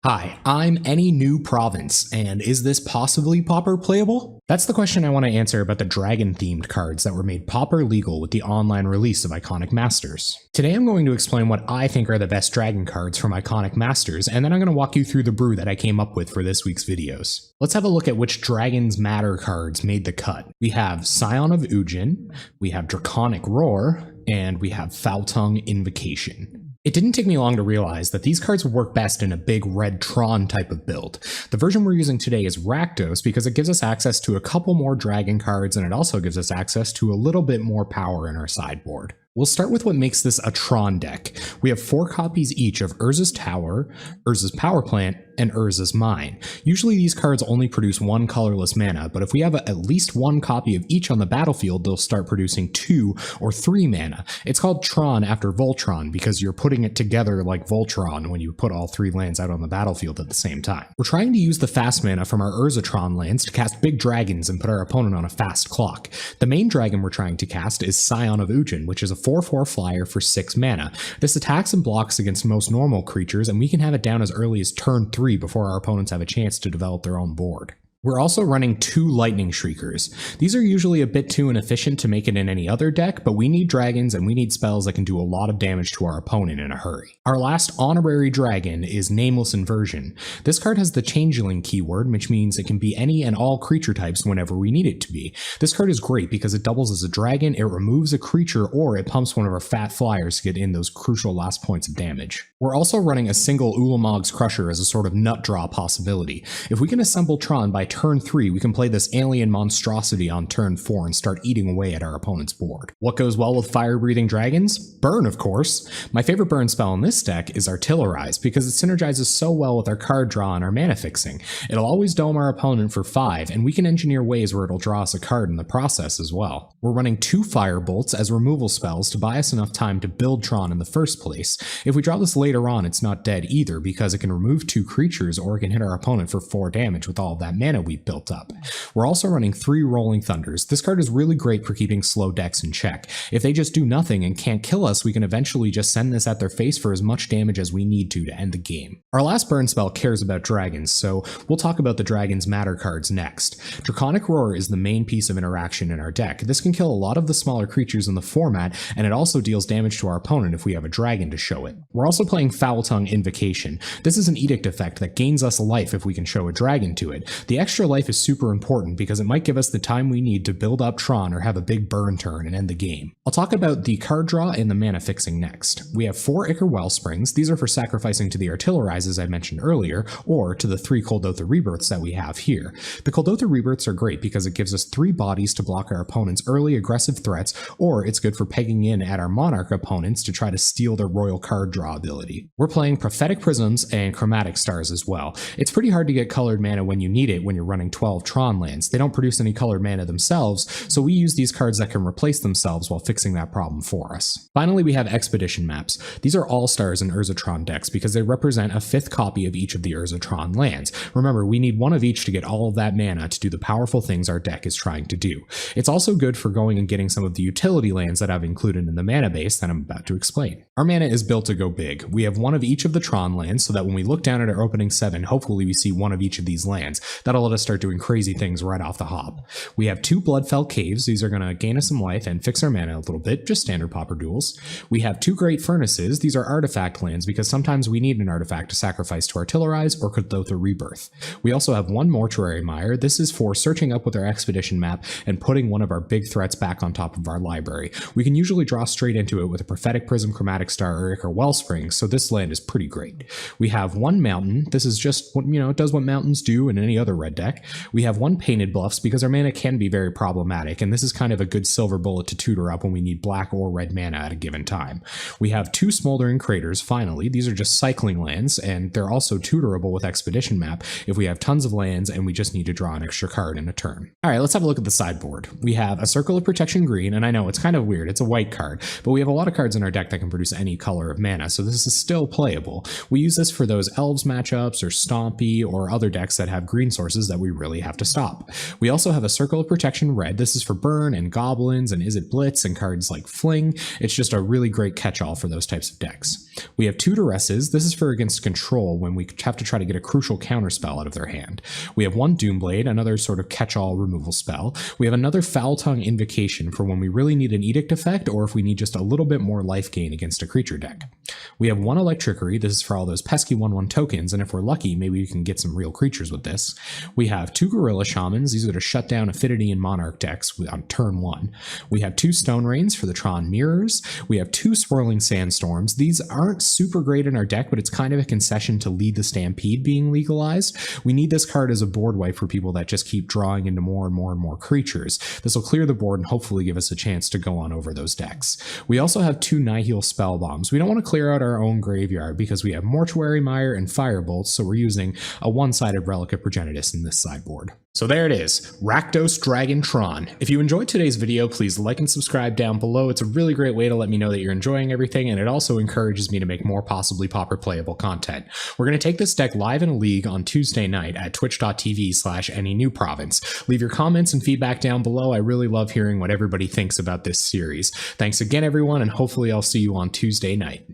Hi, I'm any new province, and is this possibly Pauper playable? That's the question I want to answer about the dragon-themed cards that were made Pauper legal with the online release of Iconic Masters. Today I'm going to explain what I think are the best dragon cards from Iconic Masters, and then I'm going to walk you through the brew that I came up with for this week's videos. Let's have a look at which Dragons Matter cards made the cut. We have Scion of Ujin, we have Draconic Roar, and we have Foul-Tongue Invocation. It didn't take me long to realize that these cards would work best in a big red Tron type of build. The version we're using today is Rakdos because it gives us access to a couple more dragon cards, and it also gives us access to a little bit more power in our sideboard. We'll start with what makes this a Tron deck. We have 4 copies each of Urza's Tower, Urza's Power Plant, and Urza's Mine. Usually these cards only produce 1 colorless mana, but if we have at least 1 copy of each on the battlefield, they'll start producing 2 or 3 mana. It's called Tron after Voltron because you're putting it together like Voltron when you put all 3 lands out on the battlefield at the same time. We're trying to use the fast mana from our Urzatron lands to cast big dragons and put our opponent on a fast clock. The main dragon we're trying to cast is Scion of Ujin, which is a 4/4 flyer for 6 mana. This attacks and blocks against most normal creatures, and we can have it down as early as turn 3 before our opponents have a chance to develop their own board. We're also running 2 Lightning Shriekers. These are usually a bit too inefficient to make it in any other deck, but we need dragons and we need spells that can do a lot of damage to our opponent in a hurry. Our last honorary dragon is Nameless Inversion. This card has the Changeling keyword, which means it can be any and all creature types whenever we need it to be. This card is great because it doubles as a dragon, it removes a creature, or it pumps one of our fat flyers to get in those crucial last points of damage. We're also running a single Ulamog's Crusher as a sort of nut draw possibility. If we can assemble Tron by turn 3, we can play this alien monstrosity on turn 4 and start eating away at our opponent's board. What goes well with fire-breathing dragons? Burn, of course. My favorite burn spell in this deck is Artillerize because it synergizes so well with our card draw and our mana fixing. It'll always dome our opponent for 5, and we can engineer ways where it'll draw us a card in the process as well. We're running 2 Firebolts as removal spells to buy us enough time to build Tron in the first place. If we draw this later on, it's not dead either because it can remove 2 creatures or it can hit our opponent for 4 damage with all of that mana we've built up. We're also running 3 Rolling Thunders. This card is really great for keeping slow decks in check. If they just do nothing and can't kill us, we can eventually just send this at their face for as much damage as we need to end the game. Our last burn spell cares about dragons, so we'll talk about the Dragons Matter cards next. Draconic Roar is the main piece of interaction in our deck. This can kill a lot of the smaller creatures in the format, and it also deals damage to our opponent if we have a dragon to show it. We're also playing Foul-Tongue Invocation. This is an edict effect that gains us life if we can show a dragon to it. The extra life is super important because it might give us the time we need to build up Tron or have a big burn turn and end the game. I'll talk about the card draw and the mana fixing next. We have 4 Ichor Wellsprings. These are for sacrificing to the Artillerizes I mentioned earlier, or to the 3 Kuldotha Rebirths that we have here. The Kuldotha Rebirths are great because it gives us 3 bodies to block our opponent's early aggressive threats, or it's good for pegging in at our Monarch opponents to try to steal their royal card draw ability. We're playing Prophetic Prisms and Chromatic Stars as well. It's pretty hard to get colored mana when you need it when you're running 12 Tron lands. They don't produce any colored mana themselves, so we use these cards that can replace themselves while fixing that problem for us. Finally, we have Expedition Maps. These are all-stars in Urzatron decks because they represent a 5th copy of each of the Urzatron lands. Remember, we need 1 of each to get all of that mana to do the powerful things our deck is trying to do. It's also good for going and getting some of the utility lands that I've included in the mana base that I'm about to explain. Our mana is built to go big. We have 1 of each of the Tron lands so that when we look down at our opening 7, hopefully we see 1 of each of these lands. That'll let us start doing crazy things right off the hop. We have 2 Bloodfell Caves. These are going to gain us some life and fix our mana a little bit, just standard Pauper duels. We have 2 Great Furnaces. These are artifact lands because sometimes we need an artifact to sacrifice to Artillerize or Kuldotha Rebirth. We also have 1 Mortuary Mire. This is for searching up with our expedition map and putting one of our big threats back on top of our library. We can usually draw straight into it with a Prophetic Prism, Chromatic Star, or Ichor Wellspring, so this land is pretty great. We have 1 Mountain. This is just, it does what mountains do in any other red deck. We have 1 Painted Bluffs because our mana can be very problematic, and this is kind of a good silver bullet to tutor up when we need black or red mana at a given time. We have 2 Smoldering Craters, finally. These are just cycling lands, and they're also tutorable with Expedition Map if we have tons of lands and we just need to draw an extra card in a turn. Alright, let's have a look at the sideboard. We have a Circle of Protection green, and I know it's kind of weird, it's a white card, but we have a lot of cards in our deck that can produce any color of mana, so this is still playable. We use this for those Elves matchups or Stompy or other decks that have green sources bosses that we really have to stop. We also have a Circle of Protection red. This is for burn and goblins and Is It Blitz and cards like Fling. It's just a really great catch-all for those types of decks. We have 2 Duresses. This is for against control when we have to try to get a crucial counterspell out of their hand. We have 1 Doomblade, another sort of catch-all removal spell. We have another Foul Tongue Invocation for when we really need an Edict effect or if we need just a little bit more life gain against a creature deck. We have 1 Electrickery. This is for all those pesky 1/1 tokens, and if we're lucky, maybe we can get some real creatures with this. We have 2 Gorilla Shamans. These are to shut down Affinity and Monarch decks on turn 1. We have 2 Stone Rains for the Tron Mirrors. We have 2 Swirling Sandstorms. These aren't super great in our deck, but it's kind of a concession to lead the Stampede being legalized. We need this card as a board wipe for people that just keep drawing into more and more and more creatures. This will clear the board and hopefully give us a chance to go on over those decks. We also have 2 Nihil Spell Bombs. We don't want to clear out our own graveyard because we have Mortuary Mire and Firebolt, so we're using a one-sided Relic of Progenitus in this sideboard. So there it is, Rakdos Dragon Tron. If you enjoyed today's video, please like and subscribe down below. It's a really great way to let me know that you're enjoying everything, and it also encourages me to make more possibly Pauper playable content. We're going to take this deck live in a league on Tuesday night at twitch.tv/AnyNewProvince. Leave your comments and feedback down below. I really love hearing what everybody thinks about this series. Thanks again, everyone, and hopefully I'll see you on Tuesday night.